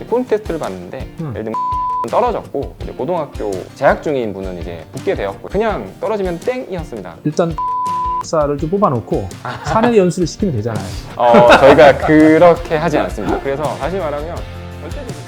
폼 테스트를 봤는데 예를 들면 떨어졌고 이제 고등학교 재학 중인 분은 이제 붙게 되었고 그냥 떨어지면 땡이었습니다. 일단 사를 좀 뽑아놓고 4년 연수를 시키면 되잖아요. 저희가 그렇게 하지 않습니다. 그래서 다시 말하면 절대적으로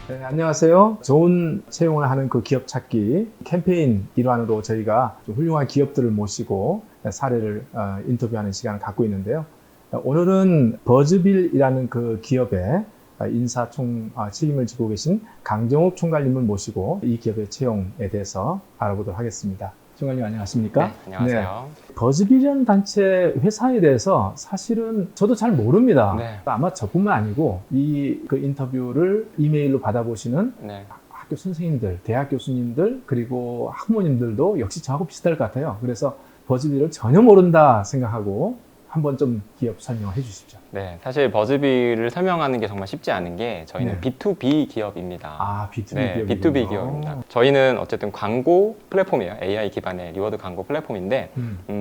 네, 안녕하세요. 좋은 채용을 하는 그 기업 찾기 캠페인 일환으로 저희가 좀 훌륭한 기업들을 모시고 사례를 인터뷰하는 시간을 갖고 있는데요. 오늘은 버즈빌이라는 그 기업의 인사총 책임을 지고 계신 강정욱 총괄님을 모시고 이 기업의 채용에 대해서 알아보도록 하겠습니다. 총괄님 안녕하십니까? 네, 안녕하세요. 네. 버즈빌이라는 단체 회사에 대해서 사실은 저도 잘 모릅니다. 네. 아마 저뿐만 아니고 이 그 인터뷰를 이메일로 받아보시는 네. 학교 선생님들, 대학 교수님들 그리고 학부모님들도 역시 저하고 비슷할 것 같아요. 그래서 버즈빌을 전혀 모른다 생각하고 한번 좀 기업 설명을 해주십시오. 네, 사실 버즈빌을 설명하는 게 정말 쉽지 않은 게 저희는 네. B2B 기업입니다. 아, B2B 네, 기업이군요. B2B 기업입니다. 저희는 어쨌든 광고 플랫폼이에요. AI 기반의 리워드 광고 플랫폼인데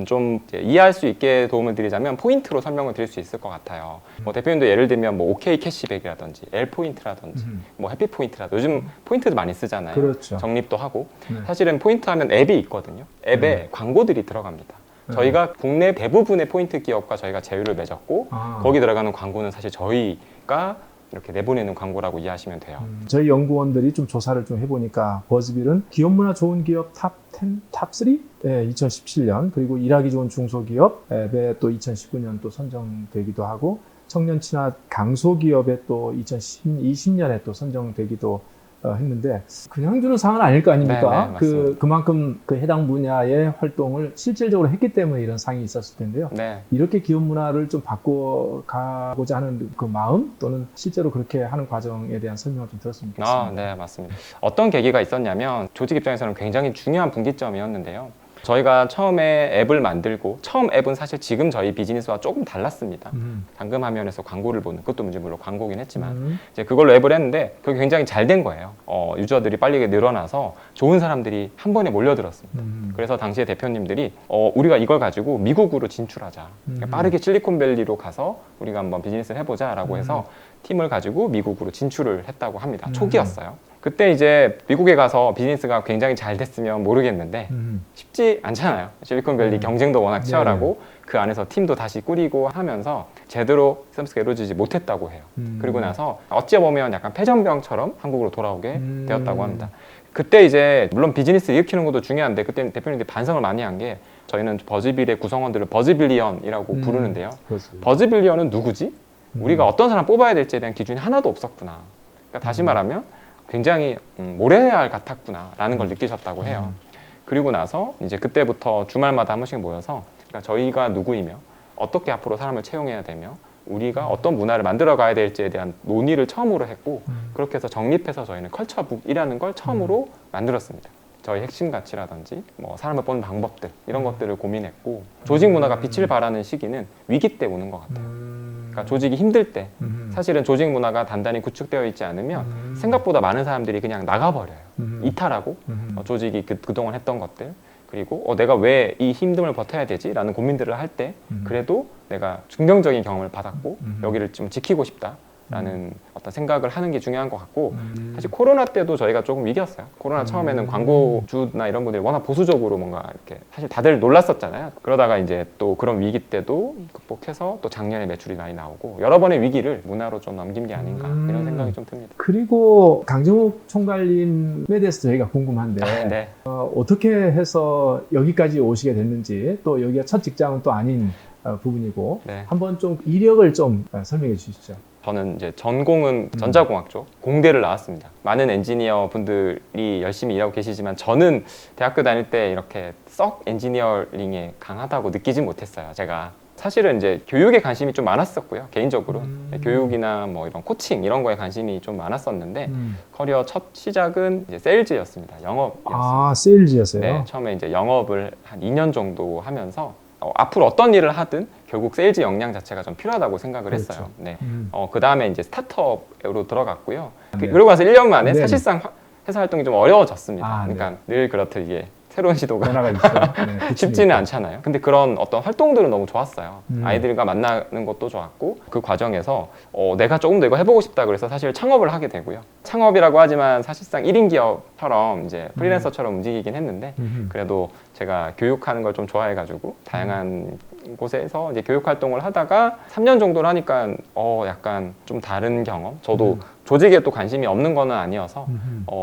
좀 이제 이해할 수 있게 도움을 드리자면 포인트로 설명을 드릴 수 있을 것 같아요. 뭐 대표님도 예를 들면 뭐 OK 캐시백이라든지 L 포인트라든지 뭐 해피 포인트라든지 요즘 포인트도 많이 쓰잖아요. 그렇죠. 적립도 하고 네. 사실은 포인트 하면 앱이 있거든요. 앱에 광고들이 들어갑니다. 저희가 국내 대부분의 포인트 기업과 저희가 제휴를 맺었고 거기 들어가는 광고는 사실 저희가 이렇게 내보내는 광고라고 이해하시면 돼요. 저희 연구원들이 좀 조사를 좀 해보니까 버즈빌은 기업 문화 좋은 기업 탑 10, 탑 3? 네, 2017년 그리고 일하기 좋은 중소기업에 또 2019년 또 선정되기도 하고 청년 친화 강소기업에 또 2020년에 또 선정되기도 했는데 그냥 주는 상은 아닐 거 아닙니까? 네, 네, 그만큼 그 해당 분야의 활동을 실질적으로 했기 때문에 이런 상이 있었을 텐데요. 네. 이렇게 기업 문화를 좀 바꿔가고자 하는 그 마음 또는 실제로 그렇게 하는 과정에 대한 설명을 좀 들었으면 좋겠습니다. 네, 맞습니다. 어떤 계기가 있었냐면 조직 입장에서는 굉장히 중요한 분기점이었는데요. 저희가 처음에 앱을 만들고 처음 앱은 사실 지금 저희 비즈니스와 조금 달랐습니다. 당금 화면에서 광고를 보는 그것도 물론 광고긴 했지만 이제 그걸로 앱을 했는데 그게 굉장히 잘 된 거예요. 유저들이 빨리 늘어나서 좋은 사람들이 한 번에 몰려들었습니다. 그래서 당시에 대표님들이 우리가 이걸 가지고 미국으로 진출하자. 빠르게 실리콘밸리로 가서 우리가 한번 비즈니스를 해보자 라고 해서 팀을 가지고 미국으로 진출을 했다고 합니다. 초기였어요. 그때 이제 미국에 가서 비즈니스가 굉장히 잘 됐으면 모르겠는데 쉽지 않잖아요. 실리콘밸리 경쟁도 워낙 치열하고 그 안에서 팀도 다시 꾸리고 하면서 제대로 서비스가 이루어지지 못했다고 해요. 그리고 나서 어찌 보면 약간 패전병처럼 한국으로 돌아오게 되었다고 합니다. 그때 이제 물론 비즈니스 일으키는 것도 중요한데 그때 대표님들이 반성을 많이 한 게 저희는 버즈빌의 구성원들을 버즈빌리언이라고 부르는데요. 그렇습니다. 버즈빌리언은 누구지? 우리가 어떤 사람 뽑아야 될지에 대한 기준이 하나도 없었구나. 그러니까 다시 말하면 굉장히 모래알 같았구나 라는 걸 느끼셨다고 해요. 그리고 나서 이제 그때부터 주말마다 한 번씩 모여서 그러니까 저희가 누구이며 어떻게 앞으로 사람을 채용해야 되며 우리가 어떤 문화를 만들어 가야 될지에 대한 논의를 처음으로 했고 그렇게 해서 정립해서 저희는 컬처북이라는 걸 처음으로 만들었습니다. 저희 핵심 가치라든지 뭐 사람을 뽑는 방법들 이런 것들을 고민했고 조직 문화가 빛을 발하는 시기는 위기 때 오는 것 같아요. 그러니까 조직이 힘들 때 사실은 조직 문화가 단단히 구축되어 있지 않으면 생각보다 많은 사람들이 그냥 나가버려요. 이탈하고 조직이 그동안 했던 것들 그리고 내가 왜 이 힘듦을 버텨야 되지? 라는 고민들을 할 때 그래도 내가 긍정적인 경험을 받았고 여기를 좀 지키고 싶다. 라는 어떤 생각을 하는 게 중요한 것 같고 사실 코로나 때도 저희가 조금 이겼어요. 코로나 처음에는 광고주나 이런 분들이 워낙 보수적으로 뭔가 이렇게 사실 다들 놀랐었잖아요. 그러다가 이제 또 그런 위기 때도 극복해서 또 작년에 매출이 많이 나오고 여러 번의 위기를 문화로 좀 넘긴 게 아닌가 이런 생각이 좀 듭니다. 그리고 강정욱 총괄님에 대해서 저희가 궁금한데 네. 어떻게 해서 여기까지 오시게 됐는지 또 여기가 첫 직장은 또 아닌 부분이고 네. 한번 좀 이력을 좀 설명해 주시죠. 저는 이제 전공은 전자공학 쪽 공대를 나왔습니다. 많은 엔지니어 분들이 열심히 일하고 계시지만 저는 대학교 다닐 때 이렇게 썩 엔지니어링에 강하다고 느끼진 못했어요. 제가 사실은 이제 교육에 관심이 좀 많았었고요. 개인적으로 교육이나 뭐 이런 코칭 이런 거에 관심이 좀 많았었는데 커리어 첫 시작은 이제 세일즈였습니다. 영업이었습니다. 아, 세일즈였어요? 네, 처음에 이제 영업을 한 2년 정도 하면서 앞으로 어떤 일을 하든 결국 세일즈 역량 자체가 좀 필요하다고 생각을 그렇죠. 했어요. 네. 그 다음에 이제 스타트업으로 들어갔고요. 네. 그러고 나서 1년 만에 네. 사실상 회사 활동이 좀 어려워졌습니다. 아, 그러니까 늘 그렇듯 이게 새로운 시도가 변화가 있어요. 네, 부침이 쉽지는 있고. 않잖아요. 근데 그런 어떤 활동들은 너무 좋았어요. 음. 아이들과 만나는 것도 좋았고 그 과정에서 내가 조금 더 이거 해보고 싶다 그래서 사실 창업을 하게 되고요. 창업이라고 하지만 사실상 1인 기업처럼 이제 프리랜서처럼 움직이긴 했는데 그래도 제가 교육하는 걸 좀 좋아해가지고 다양한 곳에서 이제 교육 활동을 하다가 3년 정도를 하니까 약간 좀 다른 경험. 저도 조직에 또 관심이 없는 거는 아니어서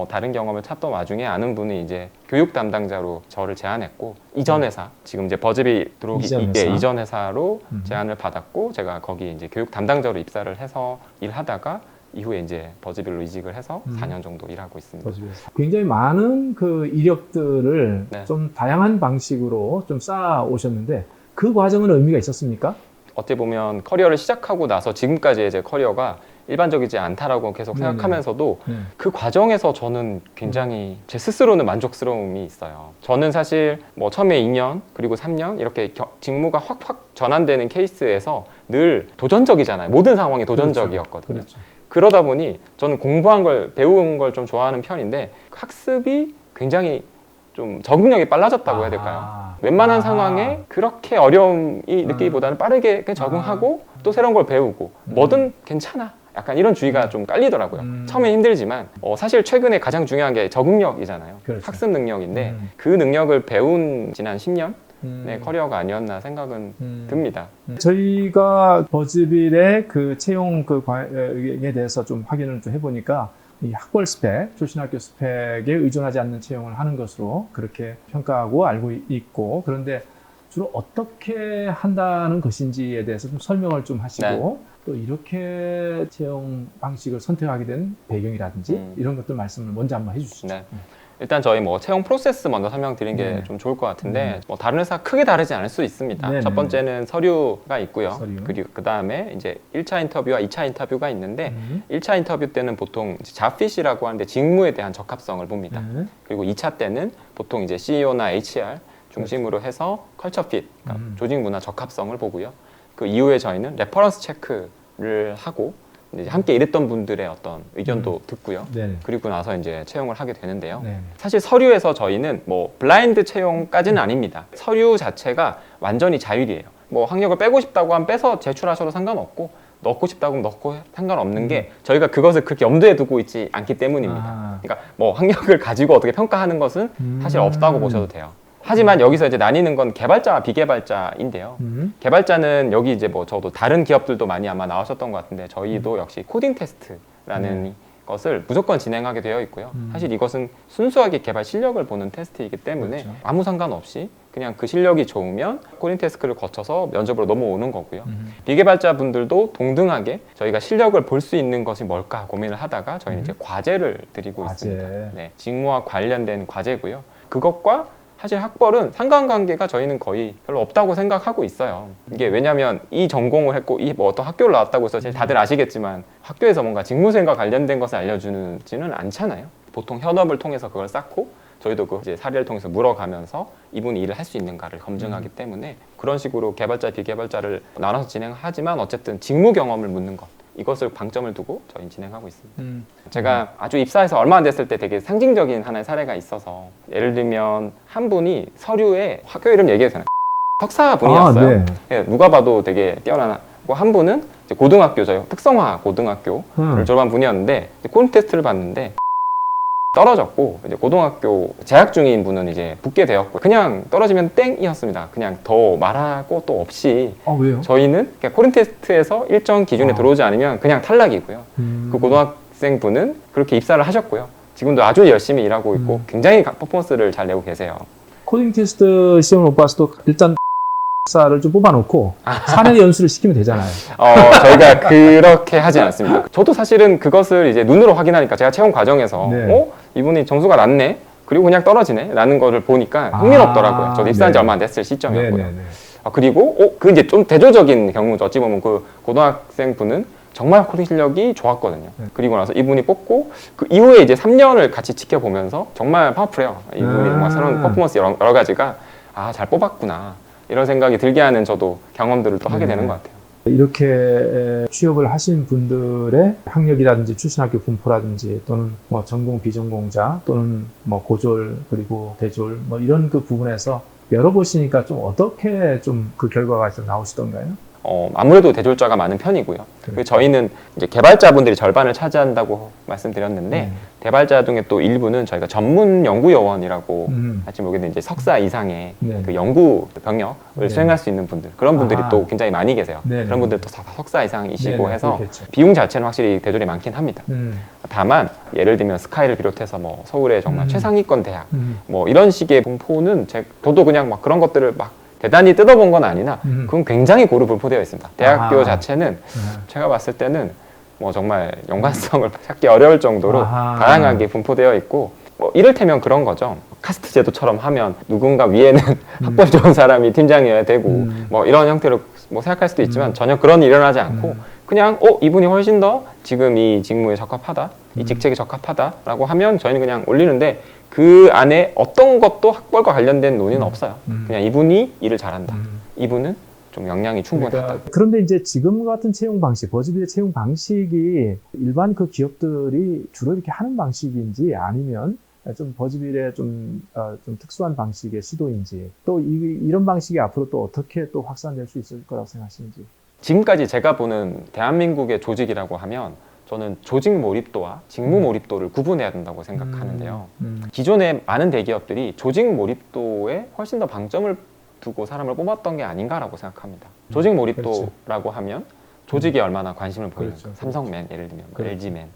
다른 경험을 찾던 와중에 아는 분이 이제 교육 담당자로 저를 제안했고 이전 회사 지금 이제 버즈비 들어오기 이전 회사로 제안을 받았고 제가 거기 이제 교육 담당자로 입사를 해서 일하다가 이후에 이제 버즈빌로 이직을 해서 4년 정도 일하고 있습니다. 굉장히 많은 그 이력들을 네. 좀 다양한 방식으로 좀 쌓아 오셨는데 그 과정은 의미가 있었습니까? 어찌 보면 커리어를 시작하고 나서 지금까지의 제 커리어가 일반적이지 않다라고 계속 네네. 생각하면서도 네. 그 과정에서 저는 굉장히 제 스스로는 만족스러움이 있어요. 저는 사실 뭐 처음에 2년 그리고 3년 이렇게 직무가 확 전환되는 케이스에서 늘 도전적이잖아요. 모든 상황이 도전적이었거든요. 그렇죠. 그러다 보니 저는 공부한 걸 배운 걸 좀 좋아하는 편인데 학습이 굉장히 좀 적응력이 빨라졌다고 해야 될까요? 웬만한 상황에 그렇게 어려움이 느끼기보다는 빠르게 그냥 적응하고 또 새로운 걸 배우고 뭐든 괜찮아. 약간 이런 주의가 좀 깔리더라고요. 처음엔 힘들지만 사실 최근에 가장 중요한 게 적응력이잖아요. 그렇죠. 학습 능력인데 그 능력을 배운 지난 10년 의 커리어가 아니었나 생각은 듭니다. 저희가 버즈빌의 그 채용 그에 대해서 좀 확인을 좀 해보니까 이 학벌 스펙, 출신 학교 스펙에 의존하지 않는 채용을 하는 것으로 그렇게 평가하고 알고 있고 그런데 주로 어떻게 한다는 것인지에 대해서 좀 설명을 좀 하시고 네. 또 이렇게 채용 방식을 선택하게 된 배경이라든지 이런 것들 말씀을 먼저 한번 해주시죠. 네. 일단 저희 뭐 채용 프로세스 먼저 설명드린 게 좀 좋을 것 같은데 뭐 다른 회사 크게 다르지 않을 수 있습니다. 네네. 첫 번째는 서류가 있고요. 서류. 그리고 그 다음에 이제 1차 인터뷰와 2차 인터뷰가 있는데 1차 인터뷰 때는 보통 잡핏이라고 하는데 직무에 대한 적합성을 봅니다. 그리고 2차 때는 보통 이제 CEO나 HR 중심으로 해서 컬처 핏, 그러니까 조직 문화 적합성을 보고요. 그 이후에 저희는 레퍼런스 체크를 하고 이제 함께 일했던 분들의 어떤 의견도 듣고요. 네네. 그리고 나서 이제 채용을 하게 되는데요. 네네. 사실 서류에서 저희는 뭐 블라인드 채용까지는 아닙니다. 서류 자체가 완전히 자율이에요. 뭐 학력을 빼고 싶다고 하면 빼서 제출하셔도 상관없고 넣고 싶다고 하면 넣고 상관없는 게 저희가 그것을 그렇게 염두에 두고 있지 않기 때문입니다. 그러니까 뭐 학력을 가지고 어떻게 평가하는 것은 사실 없다고 보셔도 돼요. 하지만 여기서 이제 나뉘는 건 개발자와 비개발자인데요. 개발자는 여기 이제 뭐 저도 다른 기업들도 많이 아마 나오셨던 것 같은데 저희도 역시 코딩 테스트라는 것을 무조건 진행하게 되어 있고요. 사실 이것은 순수하게 개발 실력을 보는 테스트이기 때문에 그렇죠. 아무 상관없이 그냥 그 실력이 좋으면 코딩 테스트를 거쳐서 면접으로 넘어오는 거고요. 비개발자 분들도 동등하게 저희가 실력을 볼 수 있는 것이 뭘까 고민을 하다가 저희는 이제 과제를 드리고 있습니다. 네, 직무와 관련된 과제고요. 그것과 사실 학벌은 상관관계가 저희는 거의 별로 없다고 생각하고 있어요. 이게 왜냐하면 이 전공을 했고 이 뭐 어떤 학교를 나왔다고 해서 다들 아시겠지만 학교에서 뭔가 직무수행과 관련된 것을 알려주지는 않잖아요. 보통 현업을 통해서 그걸 쌓고 저희도 그 이제 사례를 통해서 물어가면서 이분이 일을 할 수 있는가를 검증하기 때문에 그런 식으로 개발자, 비개발자를 나눠서 진행하지만 어쨌든 직무 경험을 묻는 것 이것을 방점을 두고 저희는 진행하고 있습니다. 제가 아주 입사해서 얼마 안 됐을 때 되게 상징적인 하나의 사례가 있어서 예를 들면 한 분이 서류에 학교 이름 얘기해도 되나요? 석사분이었어요. 네, 누가 봐도 되게 뛰어나고 한 분은 이제 고등학교 저희 특성화 고등학교를 졸업한 분이었는데 코딩 테스트를 봤는데 떨어졌고 이제 고등학교 재학 중인 분은 이제 붙게 되었고 그냥 떨어지면 땡이었습니다. 그냥 더 말하고 또 없이 왜요? 저희는 코딩 테스트에서 일정 기준에 들어오지 않으면 그냥 탈락이고요. 그 고등학생 분은 그렇게 입사를 하셨고요. 지금도 아주 열심히 일하고 있고 굉장히 퍼포먼스를 잘 내고 계세요. 코딩 테스트 시험을 못 봤어도 일단 사를 좀 뽑아놓고 사내 연수를 시키면 되잖아요. 저희가 그렇게 하지 않습니다. 저도 사실은 그것을 이제 눈으로 확인하니까 제가 채용 과정에서 이분이 점수가 낮네 그리고 그냥 떨어지네 라는 거를 보니까 흥미롭더라고요. 저도 입사한 지 얼마 안 됐을 시점이었고요. 그리고 그 이제 좀 대조적인 경우죠. 어찌 보면 그 고등학생 분은 정말 코딩 실력이 좋았거든요. 그리고 나서 이분이 뽑고 그 이후에 이제 3년을 같이 지켜보면서 정말 파워풀해요. 이분이 정말 새로운 퍼포먼스 여러 가지가 잘 뽑았구나 이런 생각이 들게 하는 저도 경험들을 또 하게 되는 것 같아요. 이렇게 취업을 하신 분들의 학력이라든지 출신학교 분포라든지 또는 뭐 전공 비전공자 또는 뭐 고졸 그리고 대졸 뭐 이런 그 부분에서 열어보시니까 좀 어떻게 좀 그 결과가 좀 나오시던가요? 아무래도 대졸자가 많은 편이고요. 그리고 저희는 이제 개발자분들이 절반을 차지한다고 말씀드렸는데 개발자 중에 또 일부는 저희가 전문 연구 요원이라고 할지 모르겠는데 이제 석사 이상의 네. 그 연구 병역을 네. 수행할 수 있는 분들 그런 분들이 아하. 또 굉장히 많이 계세요. 네네. 그런 분들도 석사 이상이시고 네네, 해서 그렇겠죠. 비용 자체는 확실히 대졸이 많긴 합니다. 음. 다만 예를 들면 스카이를 비롯해서 뭐 서울의 정말 최상위권 대학 음. 뭐 이런 식의 분포는 저도 그냥 막 그런 것들을 막 대단히 뜯어본 건 아니나 그건 굉장히 고루 분포되어 있습니다. 대학교 아하. 자체는 제가 봤을 때는 뭐 정말 연관성을 찾기 어려울 정도로 아하. 다양하게 분포되어 있고 뭐 이를테면 그런 거죠. 카스트 제도처럼 하면 누군가 위에는 학벌 좋은 사람이 팀장이어야 되고 뭐 이런 형태로 뭐 생각할 수도 있지만 전혀 그런 일이 일어나지 않고 그냥 이분이 훨씬 더 지금 이 직무에 적합하다, 이 직책에 적합하다라고 하면 저희는 그냥 올리는데 그 안에 어떤 것도 학벌과 관련된 논의는 없어요. 그냥 이분이 일을 잘한다. 이분은 좀 역량이 충분하다. 그런데 이제 지금 같은 채용 방식, 버즈비의 채용 방식이 일반 그 기업들이 주로 이렇게 하는 방식인지 아니면 좀 버즈빌의 좀 특수한 방식의 시도인지 또 이런 방식이 앞으로 또 어떻게 또 확산될 수 있을 거라고 생각하시는지. 지금까지 제가 보는 대한민국의 조직이라고 하면 저는 조직 몰입도와 직무 몰입도를 구분해야 된다고 생각하는데요. 기존의 많은 대기업들이 조직 몰입도에 훨씬 더 방점을 두고 사람을 뽑았던 게 아닌가라고 생각합니다. 조직 몰입도라고 하면 조직에 얼마나 관심을 보이는 그렇죠. 삼성맨 예를 들면 그렇죠. LG맨.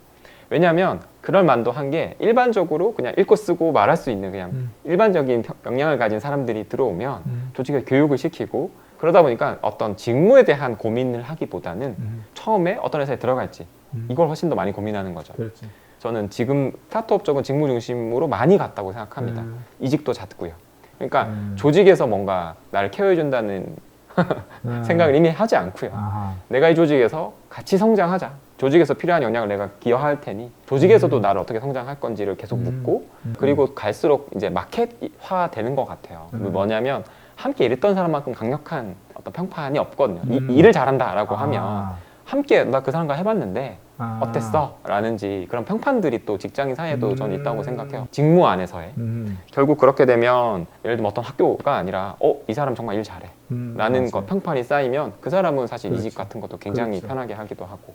왜냐하면 그럴 만도 한 게 일반적으로 그냥 읽고 쓰고 말할 수 있는 그냥 일반적인 역량을 가진 사람들이 들어오면 조직에 교육을 시키고 그러다 보니까 어떤 직무에 대한 고민을 하기보다는 처음에 어떤 회사에 들어갈지 이걸 훨씬 더 많이 고민하는 거죠. 그렇죠. 저는 지금 스타트업 쪽은 직무 중심으로 많이 갔다고 생각합니다. 이직도 잦고요. 그러니까 조직에서 뭔가 나를 케어해준다는 생각을 이미 하지 않고요. 아하. 내가 이 조직에서 같이 성장하자. 조직에서 필요한 역량을 내가 기여할 테니 조직에서도 나를 어떻게 성장할 건지를 계속 묻고 그리고 갈수록 이제 마켓화 되는 것 같아요. 뭐냐면 함께 일했던 사람만큼 강력한 어떤 평판이 없거든요. 일을 잘한다라고 하면 함께 나 그 사람과 해봤는데 어땠어? 라는지 그런 평판들이 또 직장인 사이에도 저는 있다고 생각해요. 직무 안에서의. 결국 그렇게 되면 예를 들면 어떤 학교가 아니라 이 사람 정말 일 잘해 라는 것 평판이 쌓이면 그 사람은 사실 그렇죠. 이직 같은 것도 굉장히 그렇죠. 편하게 하기도 하고.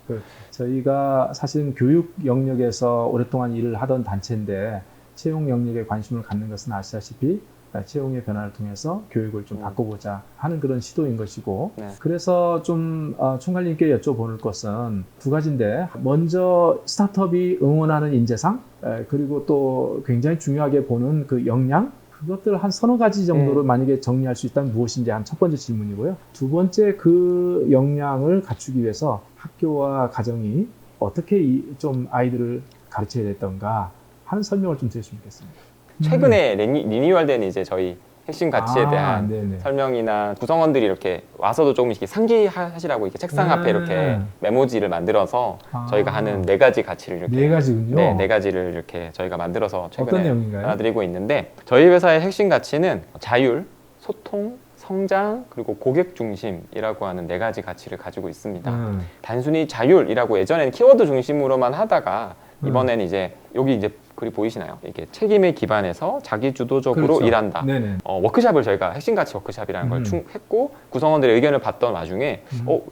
저희가 사실은 교육 영역에서 오랫동안 일을 하던 단체인데 채용 영역에 관심을 갖는 것은 아시다시피 채용의 변화를 통해서 교육을 좀 바꿔보자 하는 그런 시도인 것이고 네. 그래서 좀 총괄님께 여쭤보는 것은 두 가지인데 먼저 스타트업이 응원하는 인재상 그리고 또 굉장히 중요하게 보는 그 역량 그것들 한 서너 가지 정도를 만약에 정리할 수 있다면 무엇인지 한 첫 번째 질문이고요. 두 번째 그 역량을 갖추기 위해서 학교와 가정이 어떻게 좀 아이들을 가르쳐야 됐던가 하는 설명을 좀 드렸으면 좋겠습니다. 최근에 리뉴얼된 이제 저희 핵심 가치에 대한 네네. 설명이나 구성원들이 이렇게 와서도 조금 이렇게 상기하시라고 이렇게 책상 앞에 이렇게 메모지를 만들어서 저희가 하는 4가지 가치를 이렇게 4가지군요. 네, 4가지를 이렇게 저희가 만들어서 어떤 최근에 내용인가요? 알아드리고 있는데 저희 회사의 핵심 가치는 자율, 소통, 성장 그리고 고객 중심이라고 하는 4가지 가치를 가지고 있습니다. 단순히 자율이라고 예전에는 키워드 중심으로만 하다가 이번에는 이제 여기 이제 글이 보이시나요? 이게 책임에 기반해서 자기 주도적으로 그렇죠. 일한다. 네네. 워크샵을 저희가 핵심 가치 워크샵이라는 걸 했고 구성원들의 의견을 받던 와중에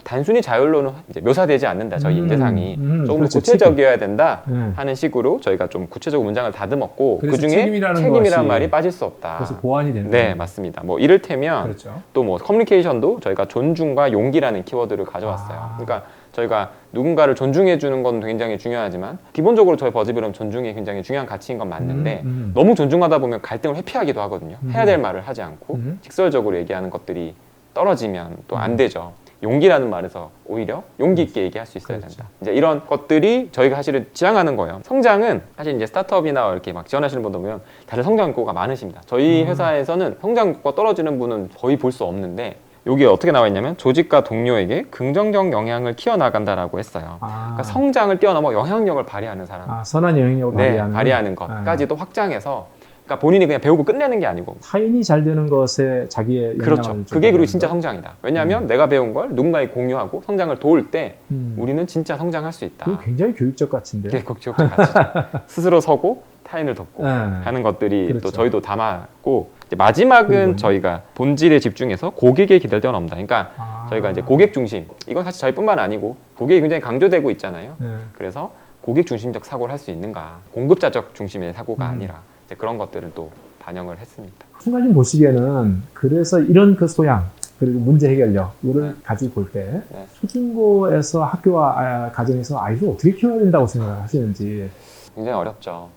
단순히 자율로는 이제 묘사되지 않는다. 저희 인재상이 조금 그렇죠. 구체적이어야 된다 네. 하는 식으로 저희가 좀 구체적인 문장을 다듬었고 그래서 그중에 책임이라는 책임이라는 것이 말이 빠질 수 없다. 그래서 보완이 된다. 네, 맞습니다. 뭐 이를테면 그렇죠. 또 뭐 커뮤니케이션도 저희가 존중과 용기라는 키워드를 가져왔어요. 그러니까 저희가 누군가를 존중해 주는 건 굉장히 중요하지만 기본적으로 저희 버즈빌은 존중이 굉장히 중요한 가치인 건 맞는데 너무 존중하다 보면 갈등을 회피하기도 하거든요. 해야 될 말을 하지 않고 직설적으로 얘기하는 것들이 떨어지면 또 안 되죠. 용기라는 말에서 오히려 용기 있게 얘기할 수 있어야 된다. 이제 이런 것들이 저희가 사실은 지향하는 거예요. 성장은 사실 이제 스타트업이나 이렇게 막 지원하시는 분들 보면 다들 성장 욕구가 많으십니다. 저희 회사에서는 성장 욕구가 떨어지는 분은 거의 볼 수 없는데 여기에 어떻게 나와 있냐면 조직과 동료에게 긍정적 영향을 키워나간다라고 했어요. 그러니까 성장을 뛰어넘어 영향력을 발휘하는 사람. 선한 영향력을 네, 발휘하는 것까지도 확장해서 그러니까 본인이 그냥 배우고 끝내는 게 아니고 타인이 잘 되는 것에 자기의 영향을 그렇죠. 좀 그게 그리고 받는 진짜 거. 성장이다. 왜냐하면 내가 배운 걸 누군가에 공유하고 성장을 도울 때 우리는 진짜 성장할 수 있다. 그거 굉장히 교육적 같은데. 그게 걱정 가치죠. 스스로 서고 타인을 돕고 네. 하는 것들이 그렇죠. 또 저희도 담았고 이제 마지막은 그리고요? 저희가 본질에 집중해서 고객의 기대를 뛰어넘다. 그러니까 아. 저희가 이제 고객 중심 이건 사실 저희뿐만 아니고 고객이 굉장히 강조되고 있잖아요. 네. 그래서 고객 중심적 사고를 할 수 있는가, 공급자적 중심의 사고가 아니라 이제 그런 것들을 또 반영을 했습니다. 총괄님 보시기에는 그래서 이런 그 소양 그리고 문제 해결력 이거를 네. 가지고 볼 때 네. 초중고에서 학교와 가정에서 아이를 어떻게 키워야 된다고 생각하시는지. 굉장히 어렵죠.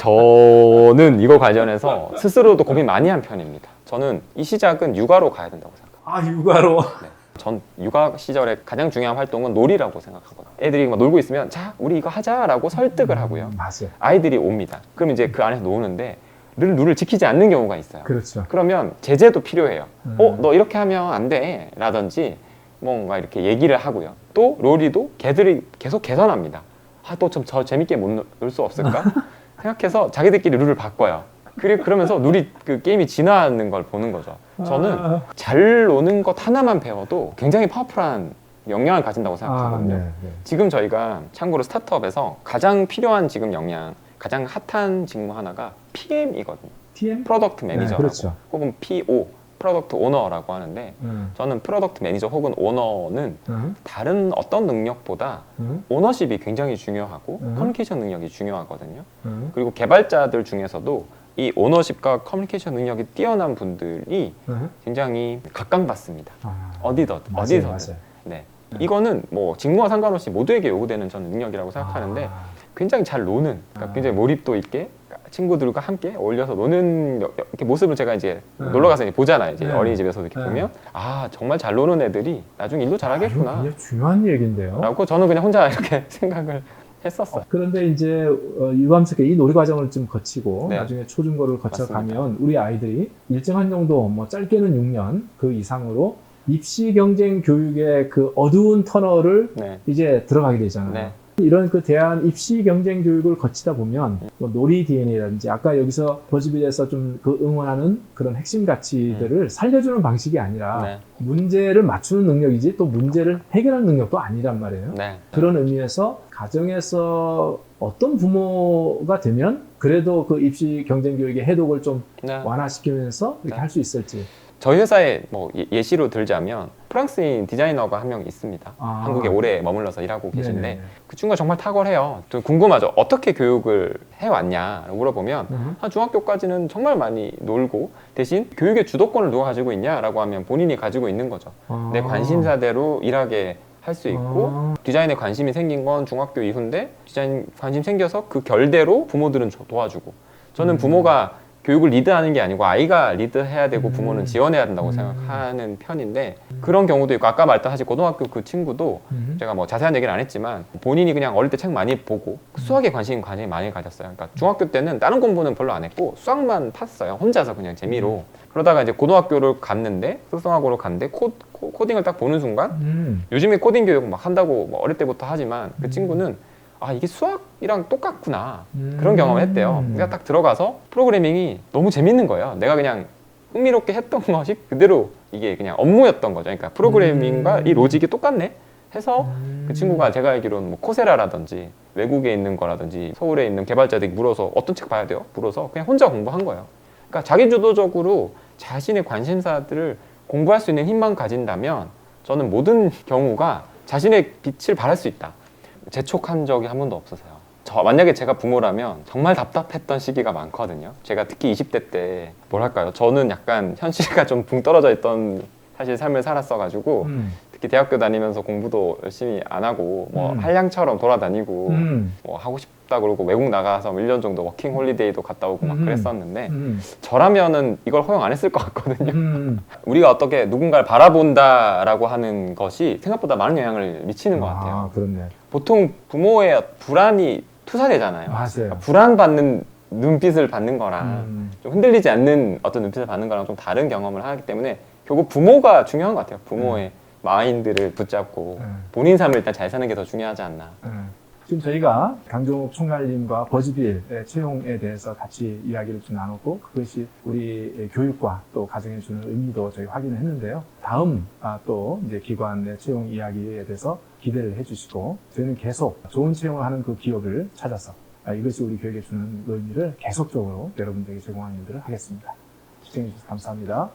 저는 이거 관련해서 스스로도 고민 많이 한 편입니다. 저는 이 시작은 육아로 가야 된다고 생각합니다. 아, 육아로. 네. 전 육아 시절에 가장 중요한 활동은 놀이라고 생각하거든요. 애들이 막 놀고 있으면 자 우리 이거 하자라고 설득을 하고요. 맞아요. 아이들이 옵니다. 그럼 이제 그 안에서 노는데 늘 룰을 지키지 않는 경우가 있어요. 그렇죠. 그러면 제재도 필요해요. 너 이렇게 하면 안 돼. 라든지 뭔가 이렇게 얘기를 하고요. 또 롤이도 걔들이 계속 개선합니다. 또 좀 저 재밌게 못 놀 수 없을까? 생각해서 자기들끼리 룰을 바꿔요. 그리고 그러면서 룰이 그 게임이 진화하는 걸 보는 거죠. 저는 잘 노는 것 하나만 배워도 굉장히 파워풀한 역량을 가진다고 생각하거든요. 네, 네. 지금 저희가 참고로 스타트업에서 가장 필요한 지금 역량, 가장 핫한 직무 하나가 PM이거든요. TM? 프로덕트 매니저라고 그렇죠. 혹은 PO, 프로덕트 오너라고 하는데 저는 프로덕트 매니저 혹은 오너는 다른 어떤 능력보다 오너십이 굉장히 중요하고 커뮤니케이션 능력이 중요하거든요. 그리고 개발자들 중에서도 이 오너십과 커뮤니케이션 능력이 뛰어난 분들이 굉장히 각광받습니다. 어디든. 맞아요. 네. 이거는 뭐 직무와 상관없이 모두에게 요구되는 저는 능력이라고 생각하는데 굉장히 잘 노는, 그러니까 굉장히 몰입도 있게 친구들과 함께 어울려서 노는 이렇게 모습을 제가 이제 놀러 가서 이제 보잖아요. 이제 어린이집에서 이렇게 보면 아 정말 잘 노는 애들이 나중에 일도 잘하겠구나. 굉장히 중요한 얘기인데요. 라고 저는 그냥 혼자 이렇게 생각을 했었어요. 그런데 이제 유감스럽게 이 놀이 과정을 좀 거치고 네. 나중에 초중고를 거쳐가면 맞습니다. 우리 아이들이 일정한 정도 뭐 짧게는 6년 그 이상으로 입시 경쟁 교육의 그 어두운 터널을 네. 이제 들어가게 되잖아요. 네. 이런 그 대한 입시 경쟁 교육을 거치다 보면 뭐 놀이 DNA라든지 아까 여기서 버즈빌에서 좀 그 응원하는 그런 핵심 가치들을 살려주는 방식이 아니라 네. 문제를 맞추는 능력이지 또 문제를 해결하는 능력도 아니란 말이에요. 네. 그런 의미에서 가정에서 어떤 부모가 되면 그래도 그 입시 경쟁 교육의 해독을 좀 네. 완화시키면서 이렇게 네. 할 수 있을지. 저희 회사에 뭐 예시로 들자면 프랑스인 디자이너가 한 명 있습니다. 아. 한국에 오래 머물러서 일하고 계신데 네네네. 그 친구가 정말 탁월해요. 좀 궁금하죠. 어떻게 교육을 해왔냐 물어보면 한 중학교까지는 정말 많이 놀고 대신 교육의 주도권을 누가 가지고 있냐라고 하면 본인이 가지고 있는 거죠. 내 관심사대로 일하게 할 수 있고 디자인에 관심이 생긴 건 중학교 이후인데 디자인 관심 생겨서 그 결대로 부모들은 도와주고 저는 부모가 교육을 리드하는 게 아니고 아이가 리드해야 되고 부모는 지원해야 된다고 생각하는 편인데 그런 경우도 있고 아까 말했던 사실 고등학교 그 친구도 제가 뭐 자세한 얘기는 안 했지만 본인이 그냥 어릴 때 책 많이 보고 수학에 관심이 많이 가졌어요. 그러니까 중학교 때는 다른 공부는 별로 안 했고 수학만 팠어요. 혼자서 그냥 재미로. 그러다가 이제 고등학교를 갔는데 특성화고를 갔는데 코딩을 딱 보는 순간 요즘에 코딩 교육 막 한다고 뭐 어릴 때부터 하지만 그 친구는 아 이게 수학이랑 똑같구나 그런 경험을 했대요. 그러니까 딱 들어가서 프로그래밍이 너무 재밌는 거예요. 내가 그냥 흥미롭게 했던 것이 그대로 이게 그냥 업무였던 거죠. 그러니까 프로그래밍과 이 로직이 똑같네 해서 그 친구가 제가 알기로는 뭐 코세라라든지 외국에 있는 거라든지 서울에 있는 개발자들이 물어서 어떤 책 봐야 돼요? 물어서 그냥 혼자 공부한 거예요. 그러니까 자기주도적으로 자신의 관심사들을 공부할 수 있는 힘만 가진다면 저는 모든 경우가 자신의 빛을 발할 수 있다. 재촉한 적이 한 번도 없으세요. 만약에 제가 부모라면 정말 답답했던 시기가 많거든요. 제가 특히 20대 때 뭐랄까요. 저는 약간 현실과 좀 붕 떨어져 있던 사실 삶을 살았어가지고 특히 대학교 다니면서 공부도 열심히 안 하고 뭐 한량처럼 돌아다니고 뭐 하고 싶다 그러고 외국 나가서 1년 정도 워킹 홀리데이도 갔다 오고 막 그랬었는데 저라면은 이걸 허용 안 했을 것 같거든요. 우리가 어떻게 누군가를 바라본다라고 하는 것이 생각보다 많은 영향을 미치는 것 같아요. 아, 그렇네. 보통 부모의 불안이 투사되잖아요. 맞아요. 그러니까 불안받는 눈빛을 받는 거랑 좀 흔들리지 않는 어떤 눈빛을 받는 거랑 좀 다른 경험을 하기 때문에 결국 부모가 중요한 것 같아요. 부모의 마인드를 붙잡고 본인 삶을 일단 잘 사는 게 더 중요하지 않나. 지금 저희가 강종욱 총괄님과 버즈빌의 채용에 대해서 같이 이야기를 좀 나눴고 그것이 우리 교육과 또 가정에 주는 의미도 저희 확인을 했는데요. 다음 또 이제 기관의 채용 이야기에 대해서 기대를 해주시고 저희는 계속 좋은 채용을 하는 그 기업을 찾아서 이것이 우리 교육에 주는 의미를 계속적으로 여러분들에게 제공하는 일들을 하겠습니다. 시청해 주셔서 감사합니다.